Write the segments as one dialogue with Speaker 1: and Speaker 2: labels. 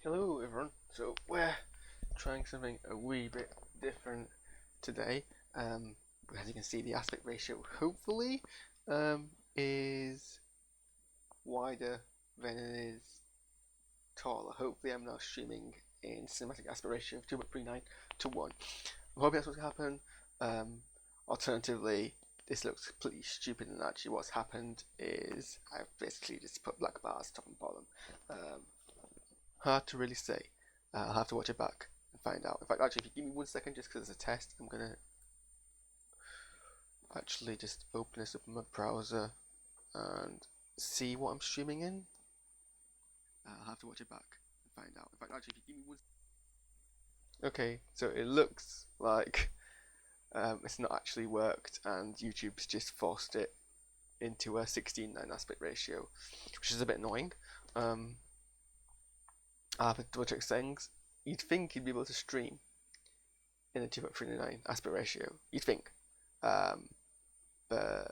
Speaker 1: Hello everyone, so we're trying something a wee bit different today. As you can see, the aspect ratio hopefully is wider than it is taller. Hopefully I'm now streaming in cinematic aspect ratio of 2.39 to 1. I'm hoping that's what's going to happen. Alternatively, this looks completely stupid, and actually what's happened is I've basically just put black bars top and bottom. Hard to really say. I'll have to watch it back and find out. In fact, actually, if you give me 1 second, just because it's a test, I'm gonna actually just open this up in my browser and see what I'm streaming in. I'll have to watch it back and find out. In fact, actually, if you give me 1 second. Okay, so it looks like it's not actually worked, and YouTube's just forced it into a 16:9 aspect ratio, which is a bit annoying. I'll have to double check settings. You'd think you'd be able to stream in a 2.39 aspect ratio. You'd think. But I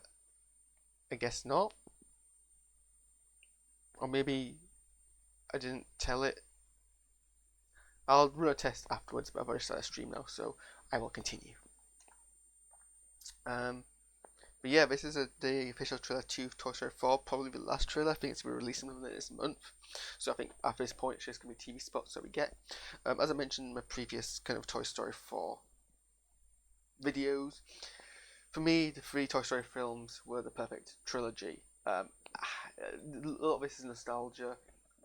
Speaker 1: guess not. Or maybe I didn't tell it. I'll run a test afterwards, but I've already started a stream now, so I will continue. But yeah, this is the official trailer to Toy Story 4, probably the last trailer. I think it's going to be releasing them this month. So I think after this point, it's just going to be TV spots that we get. As I mentioned in my previous kind of Toy Story 4 videos, for me, the 3 Toy Story films were the perfect trilogy. A lot of this is nostalgia.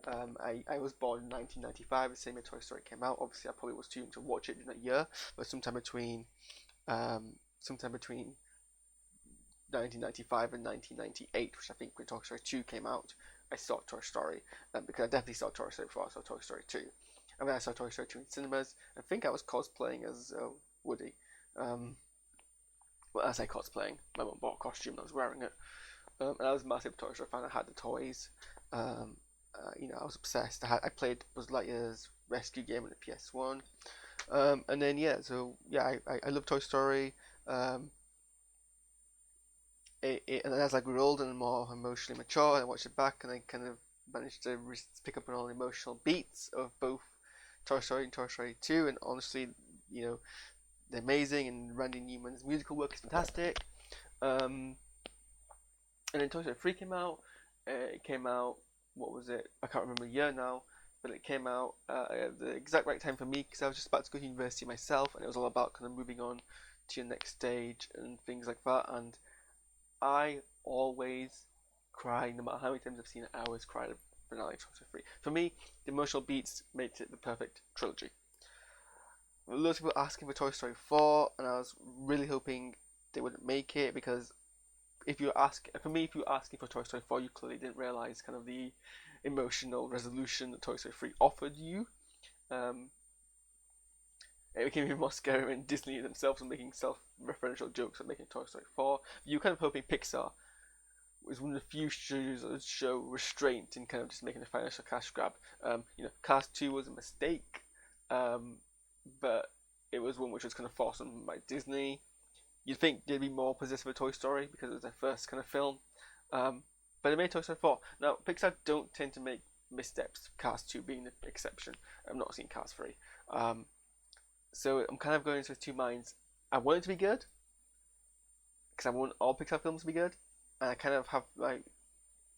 Speaker 1: I was born in 1995, the same year Toy Story came out. Obviously, I probably was too young to watch it in that year, but sometime between 1995 and 1998, which I think when Toy Story 2 came out, I saw Toy Story, because I definitely saw Toy Story before I saw Toy Story 2. And then I saw Toy Story 2 in cinemas. I think I was cosplaying as Woody. Well, I say cosplaying, my mum bought a costume and I was wearing it. And I was a massive Toy Story fan. I had the toys. I was obsessed. I played Buzz Lightyear's rescue game on the PS1. And then I love Toy Story. And as I grew older and more emotionally mature, I watched it back and I kind of managed to pick up on all the emotional beats of both Toy Story and Toy Story 2. And honestly, they're amazing, and Randy Newman's musical work is fantastic. And then Toy Story 3 came out. It came out, what was it? I can't remember the year now, but it came out at the exact right time for me, because I was just about to go to university myself, and it was all about kind of moving on to your next stage and things like that. And I always cry, no matter how many times I've seen it. I always cry at the finale of Toy Story 3. For me, the emotional beats made it the perfect trilogy. Lots of people asking for Toy Story 4, and I was really hoping they wouldn't make it, because if you're asking for Toy Story 4, you clearly didn't realize kind of the emotional resolution that Toy Story 3 offered you. It became even more scary when Disney themselves were making self-referential jokes at making Toy Story 4. You were kind of hoping Pixar was one of the few studios that would show restraint in kind of just making a financial cash grab. Cars 2 was a mistake, but it was one which was kind of forced on by Disney. You'd think they'd be more possessive of Toy Story because it was their first kind of film, but they made Toy Story 4. Now, Pixar don't tend to make missteps, Cars 2 being the exception. I've not seen Cars 3. So I'm kind of going into two minds. I want it to be good, because I want all Pixar films to be good, and I kind of have like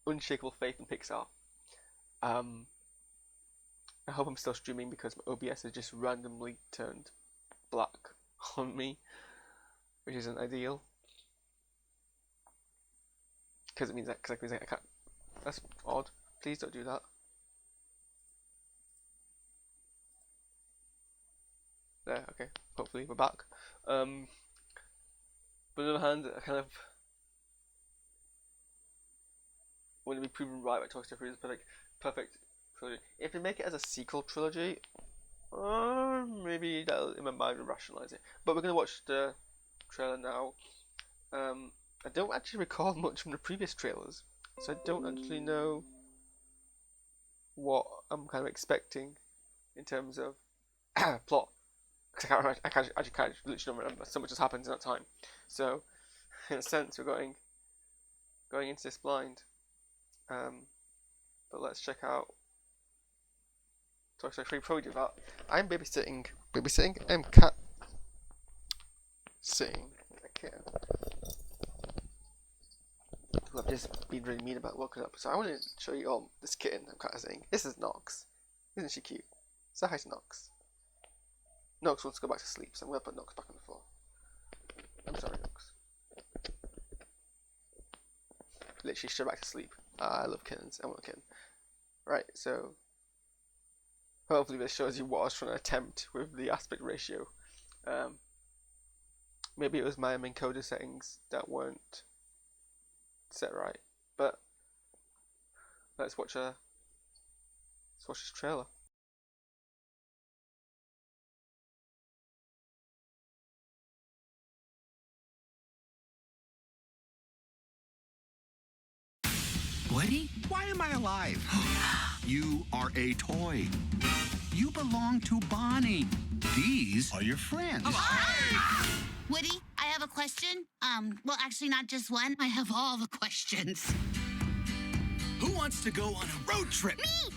Speaker 1: unshakable faith in Pixar. I hope I'm still streaming, because my OBS has just randomly turned black on me, which isn't ideal. Because it means that I can't. That's odd. Please don't do that. There, okay. Hopefully we're back. But on the other hand, I kind of want to be proven right by Toy Story 3 is perfect trilogy. If they make it as a sequel trilogy, maybe that'll in my mind will rationalise it. But we're gonna watch the trailer now. I don't actually recall much from the previous trailers, so I don't actually know what I'm kind of expecting in terms of plot. Because I can't literally don't remember. So much has happened in that time. So, in a sense, we're going into this blind. But let's check out Toy Story 3 probably do that. I'm babysitting, I'm cat sitting a kitten who I've just been really mean about woken up. So I want to show you all this kitten I'm cat sitting. This is Nox. Isn't she cute? Say hi to Nox. Nox wants to go back to sleep, so I'm going to put Nox back on the floor. I'm sorry, Nox. Literally straight back to sleep. I love kittens. I want a kitten. Right, so hopefully this shows you what I was trying to attempt with the aspect ratio. Maybe it was my encoder settings that weren't set right, but let's watch this trailer.
Speaker 2: Woody? Why am I alive? You are a toy. You belong to Bonnie. These are your friends.
Speaker 3: Woody, I have a question. Well, actually, not just one. I have all the questions.
Speaker 2: Who wants to go on a road trip?
Speaker 3: Me!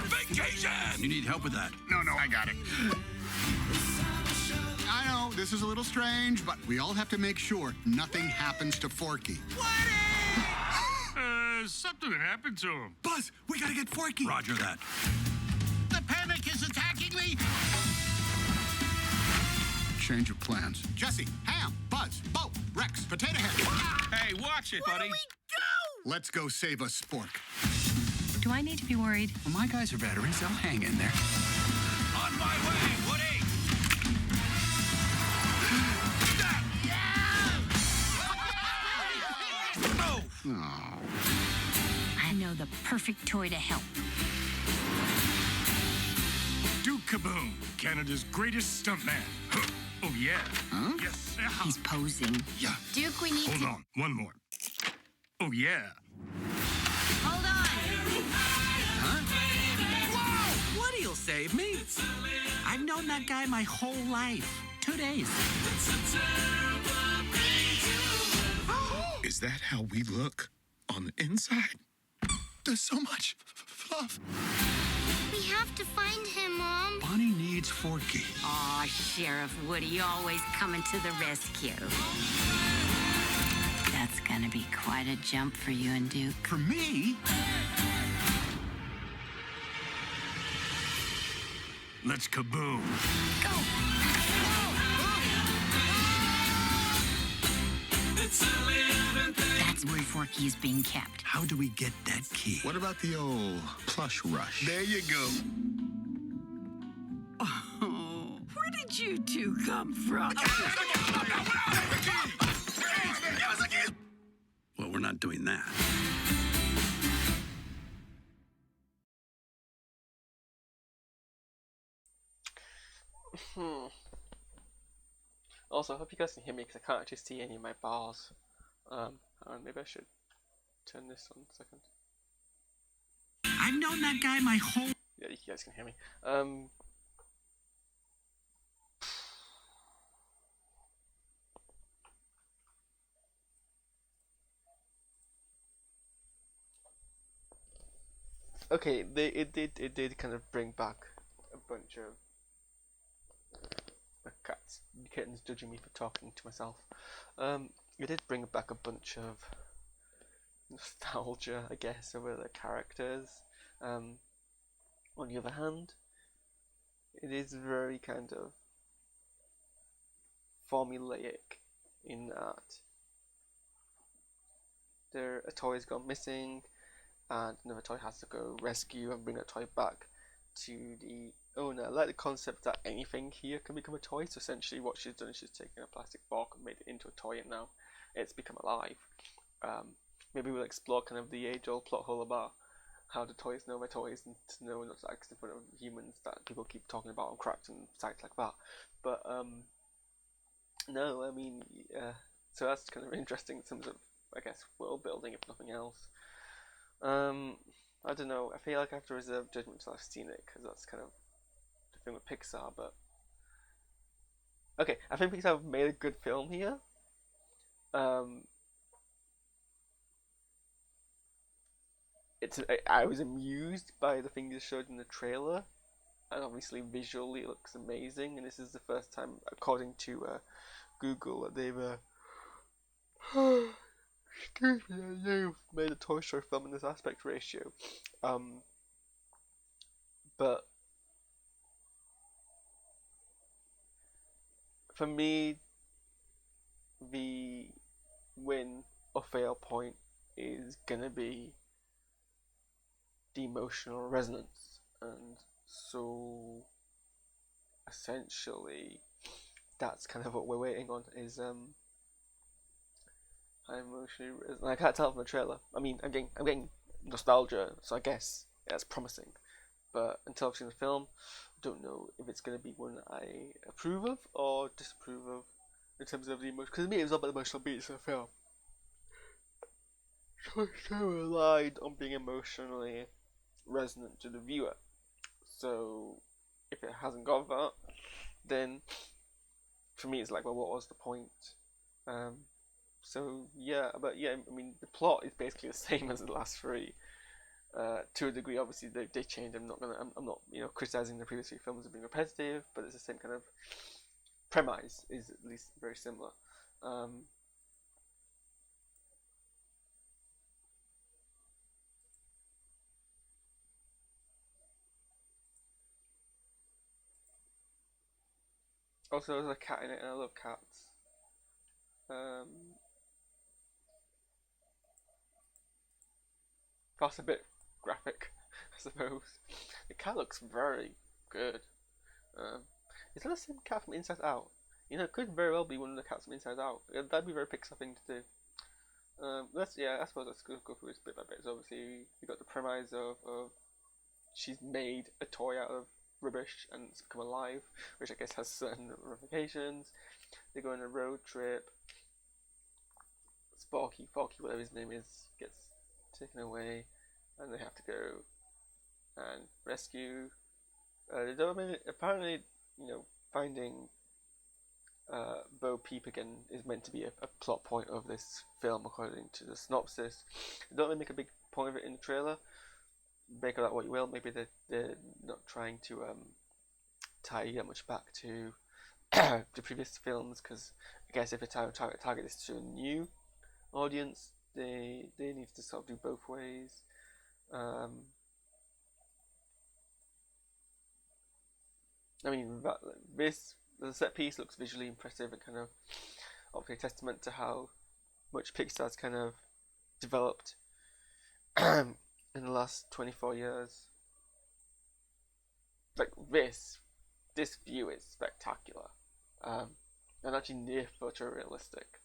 Speaker 2: Vacation! You need help with that? No, I got it. I know, this is a little strange, but we all have to make sure nothing happens to Forky.
Speaker 4: Something happened to him.
Speaker 2: Buzz, we gotta get Forky. Roger that. The panic is attacking me. Change of plans. Jesse, Ham, Buzz, Bo, Rex, Potato Head.
Speaker 4: Hey, watch it, buddy.
Speaker 3: Where do we go?
Speaker 2: Let's go save a spork.
Speaker 5: Do I need to be worried?
Speaker 2: Well, my guys are veterans. They'll hang in there.
Speaker 4: On my way, Woody.
Speaker 2: Oh.
Speaker 3: I know the perfect toy to help.
Speaker 4: Duke Kaboom, Canada's greatest stuntman. Oh, yeah.
Speaker 2: Huh?
Speaker 4: Yes.
Speaker 3: He's posing.
Speaker 2: Yeah.
Speaker 3: Duke, we need
Speaker 4: Hold
Speaker 3: to...
Speaker 4: on. One more. Oh, yeah.
Speaker 3: Hold on.
Speaker 2: Whoa! Woody'll save me. I've known that guy my whole life. 2 days.
Speaker 6: Is that how we look on the inside? There's so much fluff.
Speaker 3: We have to find him, Mom.
Speaker 2: Bonnie needs Forky.
Speaker 3: Aw, Sheriff Woody, always coming to the rescue. That's gonna be quite a jump for you and Duke.
Speaker 2: For me?
Speaker 4: Let's kaboom.
Speaker 3: That's where Forky is being kept.
Speaker 2: How do we get that key? What about the old plush rush?
Speaker 6: There you go.
Speaker 5: Oh, where did you two come from?
Speaker 2: Well, we're not doing that.
Speaker 1: Also, I hope you guys can hear me because I can't actually see any of my bars. Maybe I should turn this on a second.
Speaker 2: I've known that guy my whole...
Speaker 1: Yeah, you guys can hear me. Okay, it did kind of bring back a bunch of kittens judging me for talking to myself. It did bring back a bunch of nostalgia, I guess, over the characters. On the other hand, it is very kind of formulaic in that a toy's gone missing and another toy has to go rescue and bring that toy back to the owner. I like the concept that anything here can become a toy, so essentially what she's done is she's taken a plastic box and made it into a toy, and now it's become alive. Maybe we'll explore kind of the age-old plot hole about how do toys know their toys and to know not to act in front of humans that people keep talking about on cracks and sites like that. But no, I mean, so that's kind of interesting in terms of, I guess, world building, if nothing else. I don't know, I feel like I have to reserve judgment until I've seen it, because that's kind of the thing with Pixar, but... Okay, I think Pixar have made a good film here. I was amused by the things they showed in the trailer, and obviously visually it looks amazing. And this is the first time, according to Google, that they've excuse me, they've made a Toy Story film in this aspect ratio. But for me, the win or fail point is gonna be the emotional resonance, and so essentially that's kind of what we're waiting on, is how emotionally resonant. I can't tell from the trailer. I mean, I'm getting nostalgia, so I guess that's promising. But until I've seen the film, I don't know if it's going to be one I approve of or disapprove of in terms of the emotion. Because to me, it was all about the emotional beats of the film. So it's so relied on being emotionally resonant to the viewer. So if it hasn't got that, then for me, it's like, well, what was the point? So yeah, but yeah, I mean, the plot is basically the same as the last three. To a degree, obviously they changed. I'm not criticizing the previous three films as being repetitive, but it's the same kind of premise, is at least very similar. Also, there's a cat in it, and I love cats. That's a bit graphic, I suppose. The cat looks very good. Is that the same cat from Inside Out? You know, it could very well be one of the cats from Inside Out. That'd be a very Pixar thing to do. I suppose let's go through this bit by bit. So obviously, you got the premise of she's made a toy out of rubbish and it's become alive, which I guess has certain ramifications. They go on a road trip. Forky, whatever his name is, gets taken away, and they have to go and rescue. Apparently, finding Bo Peep again is meant to be a plot point of this film, according to the synopsis. They don't really make a big point of it in the trailer. Make of that what you will. Maybe they're not trying to tie that much back to the previous films, because I guess if they target this to a new audience, they need to sort of do both ways. I mean, the set piece looks visually impressive and kind of obviously a testament to how much Pixar's kind of developed in the last 24 years. Like this view is spectacular, and actually near photorealistic.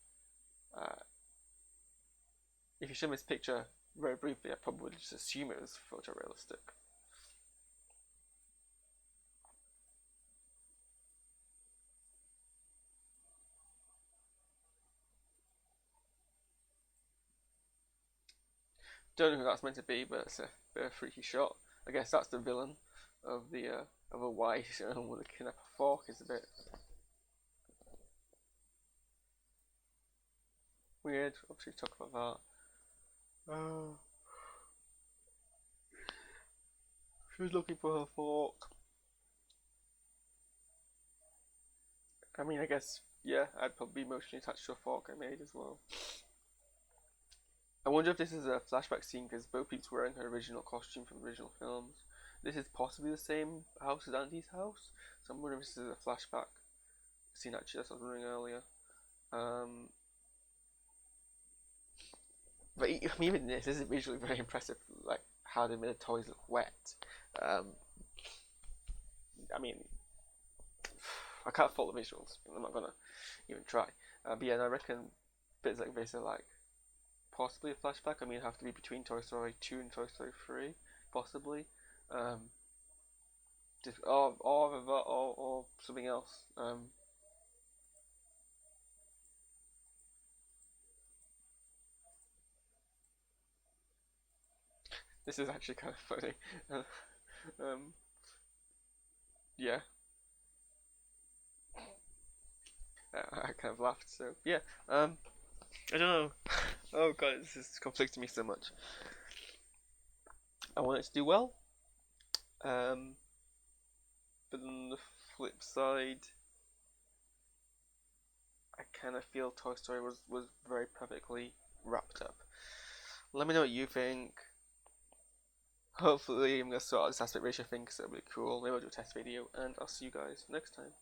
Speaker 1: If you show me this picture very briefly, I probably would just assume it was photorealistic. Don't know who that's meant to be, but it's a bit of a freaky shot. I guess that's the villain of the of a white with a fork. Is a bit weird. Obviously, talk about that. She was looking for her fork. I mean, I guess, yeah, I'd probably be emotionally attached to a fork I made as well. I wonder if this is a flashback scene, because Bo Peep's wearing her original costume from the original films. This is possibly the same house as Andy's house, so I'm wondering if this is a flashback scene, actually, that's what I was wondering earlier. But even this is visually very impressive, like how they made the toys look wet. I mean, I can't fault the visuals. I'm not gonna even try. But yeah, and I reckon bits like this are like possibly a flashback. I mean, it'd have to be between Toy Story 2 and Toy Story 3, possibly. Or something else. This is actually kind of funny. Yeah. I kind of laughed, so yeah. I don't know. Oh god, this is conflicting me so much. I want it to do well. but on the flip side, I kind of feel Toy Story was very perfectly wrapped up. Let me know what you think. Hopefully I'm going to sort out this aspect ratio thing because it'll be cool. Maybe I'll do a test video, and I'll see you guys next time.